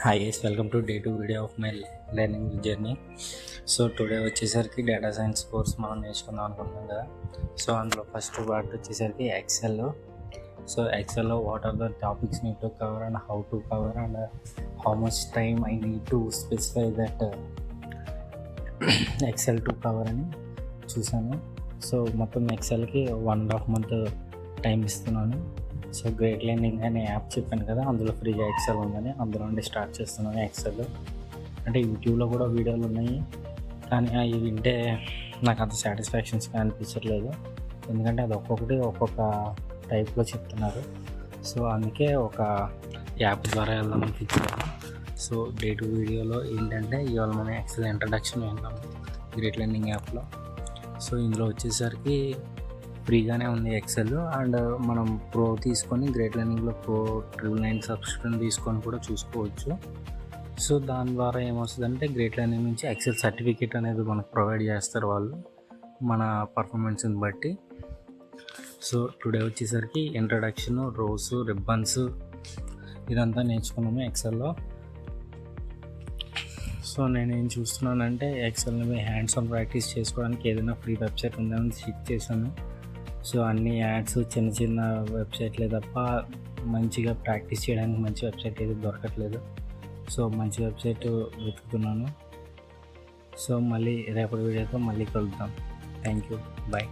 Hi guys, welcome to day 2 video of my learning journey. So today వచ్చేసరికి data science course మనం నేర్చుకుందాం అనుకుంటున్నాం కదా. సో అందులో ఫస్ట్ పార్ట్ వచ్చేసరికి ఎక్సెల్. సో ఎక్సెల్లో what are the topics need to cover and how to cover and how much time I need to specify that Excel to cover అని చూసాను. So మొత్తం ఎక్సెల్కి 1.5 month టైం ఇస్తున్నాను. So great learning అనే app చెప్పాను కదా, అందులో ఫ్రీగా ఎక్సెల్ ఉందని అందులో నుండి స్టార్ట్ చేస్తున్నాను. ఎక్సెల్ అంటే యూట్యూబ్లో కూడా వీడియోలు ఉన్నాయి, కానీ అవి వింటే నాకు అంత సాటిస్ఫాక్షన్స్గా అనిపించట్లేదు. ఎందుకంటే అది ఒక్కొక్క టైప్లో చెప్తున్నారు. సో అందుకే ఒక యాప్ ద్వారా వెళ్దామని ఫిక్స్ అయ్యాను. సో డే 2 వీడియోలో ఏంటంటే ఇవాళ మన ఎక్సెల్ ఇంట్రడక్షన్ విన్నాము గ్రేట్ లెర్నింగ్ యాప్లో. సో ఇందులో వచ్చేసరికి ఫ్రీగానే ఉంది ఎక్సెల్, అండ్ మనం ప్రో తీసుకొని గ్రేట్ లెర్నింగ్లో ప్రో 999 సబ్స్క్రిప్షన్ తీసుకొని కూడా చూసుకోవచ్చు. సో దాని ద్వారా ఏమొస్తుందంటే గ్రేట్ లెర్నింగ్ నుంచి ఎక్సెల్ సర్టిఫికేట్ అనేది మనకు ప్రొవైడ్ చేస్తారు వాళ్ళు, మన పర్ఫార్మెన్స్ని బట్టి. సో టుడే వచ్చేసరికి ఇంట్రడక్షన్, రోస్, రిబ్బన్స్ ఇదంతా నేర్చుకున్నాము ఎక్సెల్లో. సో నేనేం చూస్తున్నానంటే ఎక్సెల్ని హ్యాండ్స్ ఆన్ ప్రాక్టీస్ చేసుకోవడానికి ఏదైనా ఫ్రీ వెబ్సైట్ ఉందని చెక్ చేశాను. సో అన్ని యాడ్స్ చిన్న వెబ్సైట్లే తప్ప మంచిగా ప్రాక్టీస్ చేయడానికి మంచి వెబ్సైట్ ఏది దొరకట్లేదు. సో మంచి వెబ్సైట్ వెతుకుతున్నాను. సో మళ్ళీ రేపటి వీడియోతో మళ్ళీ కలుద్దాం. Thank you, bye.